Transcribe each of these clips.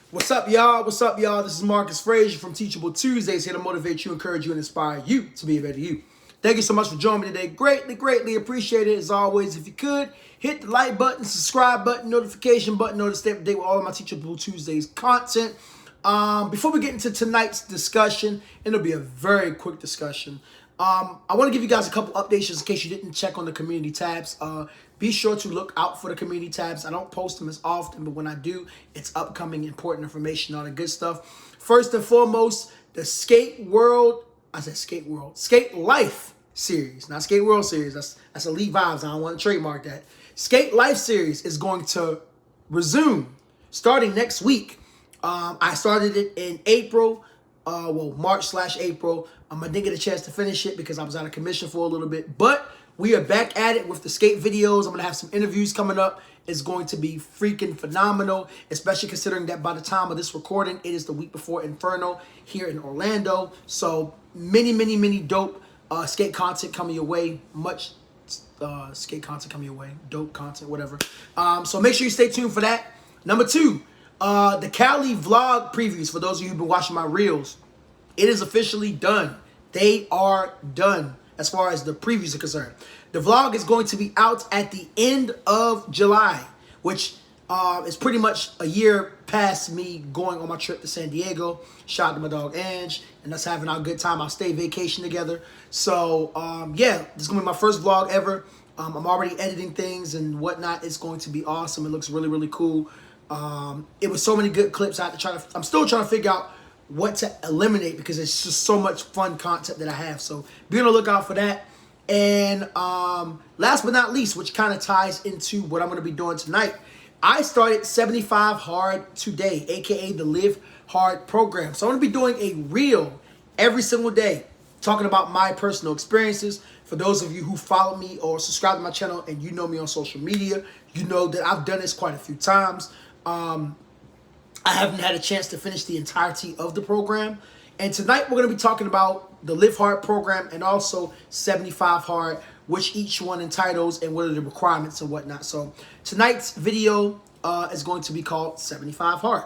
What's up, y'all? What's up, y'all? This is Marcus Frazier from Teachable Tuesdays, here to motivate you, encourage you, and inspire you to be a better you. Thank you so much for joining me today. Greatly appreciate it. As always, if you could, hit the like button, subscribe button, notification button, to stay up to date with all of my Teachable Tuesdays content. Before we get into tonight's discussion, and it'll be a very quick discussion, I want to give you guys a couple updates just in case you didn't check on the community tabs. Be sure to look out for the community tabs. I don't post them as often, but when I do, it's upcoming important information, all the good stuff. First and foremost, the Skate Life series, not Skate World series. That's Elite Vibes. I don't want to trademark that. Skate Life series is going to resume starting next week. I started it in April, March/April. I didn't get a chance to finish it because I was out of commission for a little bit, but we are back at it with the skate videos. I'm going to have some interviews coming up. It's going to be freaking phenomenal, especially considering that by the time of this recording, it is the week before Inferno here in Orlando. So many dope skate content coming your way. Much skate content coming your way. Dope content, whatever. So make sure you stay tuned for that. Number two, the Cali vlog previews, for those of you who've been watching my reels, it is officially done. They are done as far as the previews are concerned. The vlog is going to be out at the end of July, which is pretty much a year past me going on my trip to San Diego. Shout out to my dog Ange, and us having our good time, our stay vacation together. So yeah, this is gonna be my first vlog ever. I'm already editing things and whatnot. It's going to be awesome. It looks really cool. It was so many good clips. I'm still trying to figure out what to eliminate because it's just so much fun content that I have. So be on the lookout for that. And last but not least, which kind of ties into what I'm going to be doing tonight, I started 75 Hard today, aka the Live Hard program. So I'm going to be doing a reel every single day talking about my personal experiences. For those of you who follow me or subscribe to my channel and you know me on social media, you know that I've done this quite a few times. I haven't had a chance to finish the entirety of the program. And tonight we're going to be talking about the Live Hard program and also 75 Hard, which each one entitles and what are the requirements and whatnot. So tonight's video is going to be called 75 Hard.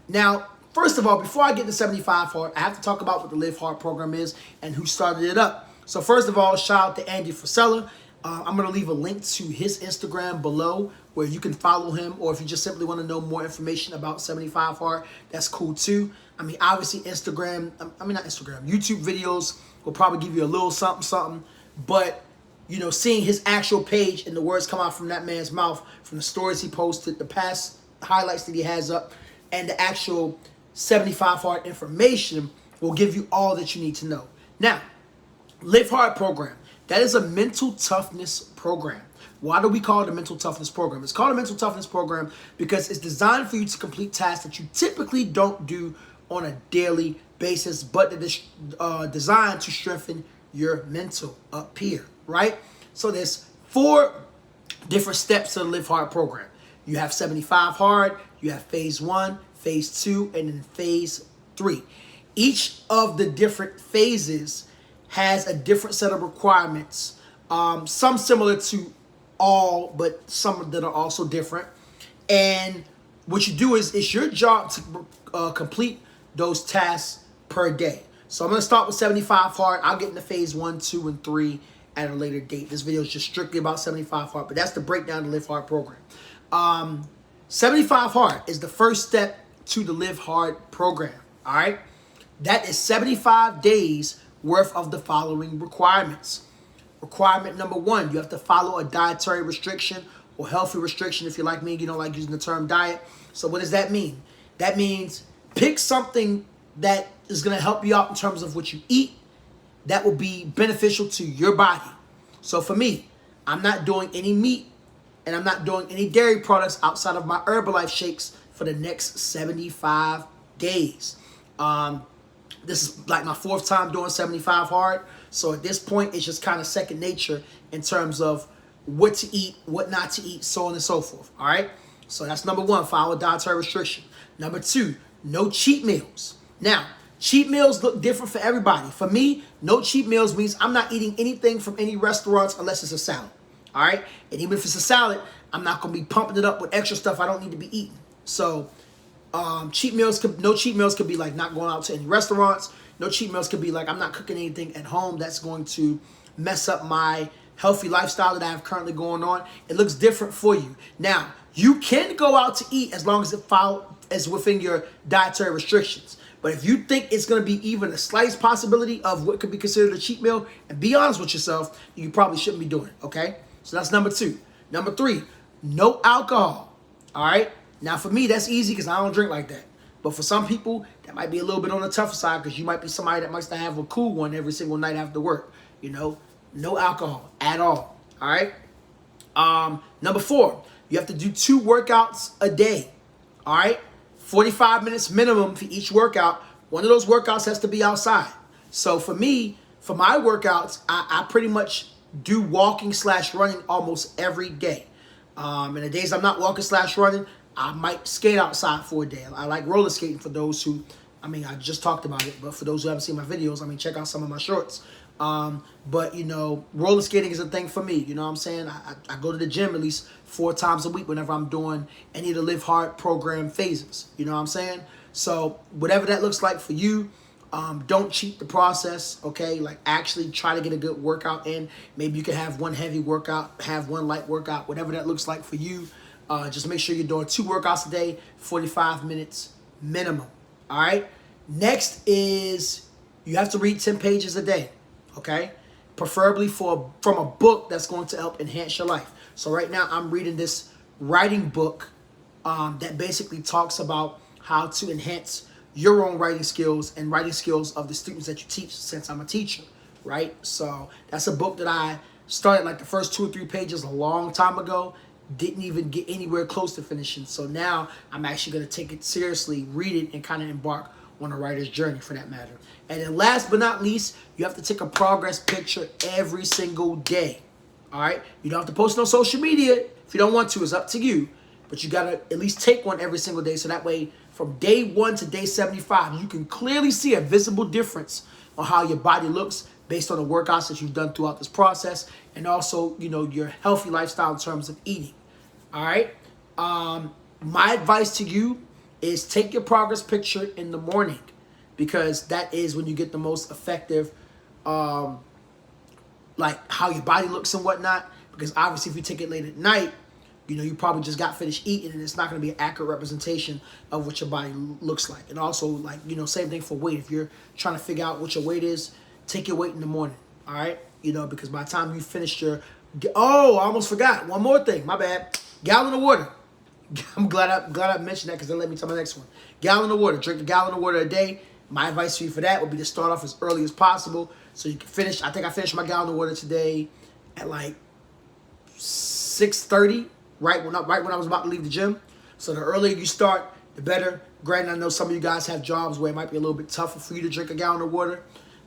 Now, first of all, before I get to 75 Hard, I have to talk about what the Live Hard program is and who started it up. So first of all, shout out to Andy Friscela. I'm going to leave a link to his Instagram below where you can follow him, or if you just simply want to know more information about 75 Hard, that's cool too. I mean, obviously YouTube videos will probably give you a little something, but you know, seeing his actual page and the words come out from that man's mouth, from the stories he posted, the past highlights that he has up, and the actual 75 Hard information will give you all that you need to know. Now, Live Hard program. That is a mental toughness program. Why do we call it a mental toughness program? It's called a mental toughness program because it's designed for you to complete tasks that you typically don't do on a daily basis, but it is designed to strengthen your mental up here, right? So there's 4 different steps to the Live Hard program. You have 75 Hard, you have phase 1, phase 2, and then phase 3. Each of the different phases has a different set of requirements, some similar to all, but some that are also different. And what you do is, it's your job to complete those tasks per day. So I'm going to start with 75 Hard. I'll get into phase 1, 2, and 3 at a later date. This video is just strictly about 75 Hard, but that's the breakdown of the Live Hard program. 75 Hard is the first step to the Live Hard program, all right? That is 75 days worth of the following requirements. Requirement number 1, you have to follow a dietary restriction or healthy restriction. If you're like me, you don't like using the term diet. So what does that mean? That means pick something that is going to help you out in terms of what you eat that will be beneficial to your body. So for me, I'm not doing any meat and I'm not doing any dairy products outside of my Herbalife shakes for the next 75 days. This is like my 4th time doing 75 Hard. So at this point, it's just kind of second nature in terms of what to eat, what not to eat, so on and so forth. All right. So that's number 1, follow dietary restriction. Number 2, no cheat meals. Now, cheat meals look different for everybody. For me, no cheat meals means I'm not eating anything from any restaurants unless it's a salad. All right. And even if it's a salad, I'm not going to be pumping it up with extra stuff I don't need to be eating. So No cheat meals could be like not going out to any restaurants. No cheat meals could be like I'm not cooking anything at home that's going to mess up my healthy lifestyle that I have currently going on. It looks different for you. Now, you can go out to eat as long as is within your dietary restrictions. But if you think it's going to be even a slight possibility of what could be considered a cheat meal, and be honest with yourself, you probably shouldn't be doing it, okay? So that's number 2. Number 3, no alcohol, all right? Now, for me, that's easy because I don't drink like that. But for some people, that might be a little bit on the tougher side because you might be somebody that likes to have a cool one every single night after work, you know? No alcohol at all right? Number 4, you have to do 2 workouts a day, all right? 45 minutes minimum for each workout. One of those workouts has to be outside. So for me, for my workouts, I pretty much do walking / running almost every day. And the days I'm not walking / running, I might skate outside for a day. I like roller skating for those who, I just talked about it, but for those who haven't seen my videos, check out some of my shorts. But, you know, roller skating is a thing for me. You know what I'm saying? I go to the gym at least 4 times a week whenever I'm doing any of the Live Hard program phases. You know what I'm saying? So whatever that looks like for you, don't cheat the process, okay? Like, actually try to get a good workout in. Maybe you can have one heavy workout, have one light workout, whatever that looks like for you. Just make sure you're doing 2 workouts a day, 45 minutes minimum, all right? Next is you have to read 10 pages a day, okay? Preferably from a book that's going to help enhance your life. So right now I'm reading this writing book that basically talks about how to enhance your own writing skills and writing skills of the students that you teach, since I'm a teacher, right? So that's a book that I started like the first 2 or 3 pages a long time ago. Didn't even get anywhere close to finishing. So now I'm actually going to take it seriously, read it, and kind of embark on a writer's journey for that matter. And then last but not least, you have to take a progress picture every single day. All right? You don't have to post it on social media if you don't want to. It's up to you. But you got to at least take one every single day. So that way, from day 1 to day 75, you can clearly see a visible difference on how your body looks based on the workouts that you've done throughout this process, and also, you know, your healthy lifestyle in terms of eating. All right? My advice to you is take your progress picture in the morning, because that is when you get the most effective, like how your body looks and whatnot. Because obviously if you take it late at night, you know, you probably just got finished eating, and it's not going to be an accurate representation of what your body looks like. And also, like, you know, same thing for weight. If you're trying to figure out what your weight is, take your weight in the morning, all right? You know, because by the time you finish your... Oh, I almost forgot. One more thing. My bad. Gallon of water. I'm glad I mentioned that, because then let me tell my next one. Gallon of water. Drink a gallon of water a day. My advice for you for that would be to start off as early as possible so you can finish. I think I finished my gallon of water today at like 6:30, right when I was about to leave the gym. So the earlier you start, the better. Granted, I know some of you guys have jobs where it might be a little bit tougher for you to drink a gallon of water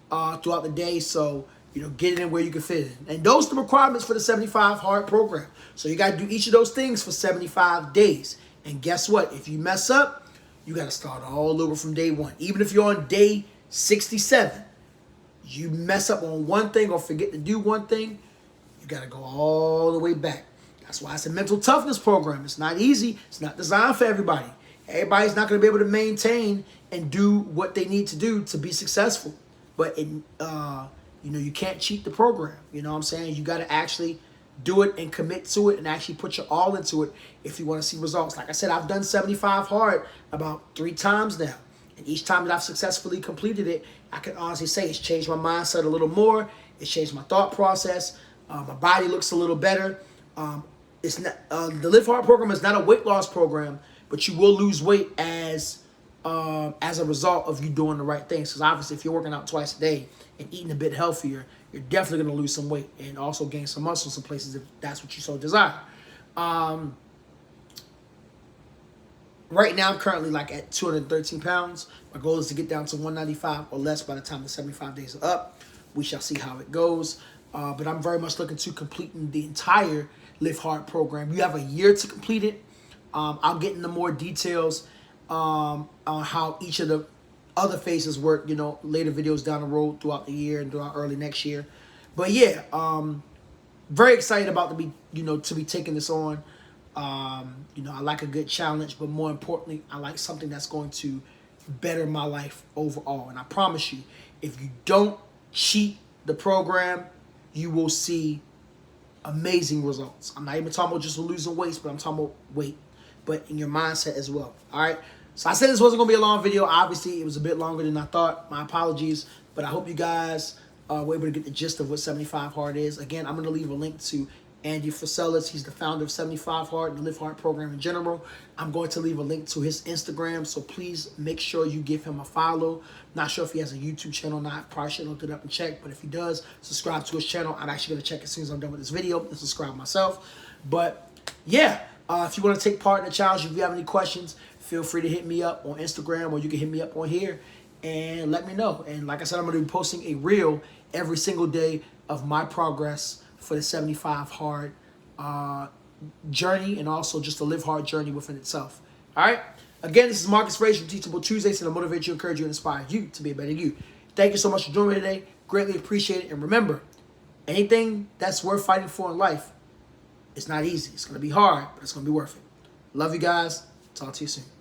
throughout the day. So, you know, get it in where you can fit it. And those are the requirements for the 75 Hard program. So you got to do each of those things for 75 days. And guess what? If you mess up, you got to start all over from day 1. Even if you're on day 67, you mess up on one thing or forget to do one thing, you got to go all the way back. That's why it's a mental toughness program. It's not easy. It's not designed for everybody. Everybody's not going to be able to maintain and do what they need to do to be successful. But, you know, you can't cheat the program. You know what I'm saying? You got to actually do it and commit to it and actually put your all into it if you want to see results. Like I said, I've done 75 Hard about 3 times now. And each time that I've successfully completed it, I can honestly say it's changed my mindset a little more. It's changed my thought process. My body looks a little better. It's not the Live Hard program is not a weight loss program, but you will lose weight as a result of you doing the right things. Because obviously, if you're working out twice a day and eating a bit healthier, you're definitely going to lose some weight and also gain some muscle in some places if that's what you so desire. Right now, I'm currently like at 213 pounds. My goal is to get down to 195 or less by the time the 75 days are up. We shall see how it goes. But I'm very much looking to completing the entire Live Hard program. You have a year to complete it. I'll get into more details on how each of the other phases work, you know, later videos down the road throughout the year and throughout early next year. But yeah, very excited about to be taking this on. You know, I like a good challenge, but more importantly, I like something that's going to better my life overall. And I promise you, if you don't cheat the program, you will see amazing results. I'm not even talking about just losing weight, but I'm talking about weight, but in your mindset as well. All right. So I said this wasn't going to be a long video. Obviously, it was a bit longer than I thought. My apologies, but I hope you guys were able to get the gist of what 75 Hard is. Again, I'm going to leave a link to Andy Friscela. He's the founder of 75 Hard and the Live Hard program in general. I'm going to leave a link to his Instagram, so please make sure you give him a follow. Not sure if he has a YouTube channel or not. Probably should look it up and check, but if he does, subscribe to his channel. I'm actually going to check as soon as I'm done with this video and subscribe myself. But yeah, if you want to take part in the challenge, if you have any questions, feel free to hit me up on Instagram, or you can hit me up on here and let me know. And like I said, I'm going to be posting a reel every single day of my progress for the 75 Hard journey, and also just the Live Hard journey within itself. All right? Again, this is Marcus Frazier from Teachable Tuesday, to motivate you, encourage you, and inspire you to be a better you. Thank you so much for joining me today. Greatly appreciate it. And remember, anything that's worth fighting for in life, it's not easy. It's going to be hard, but it's going to be worth it. Love you guys. Talk to you soon.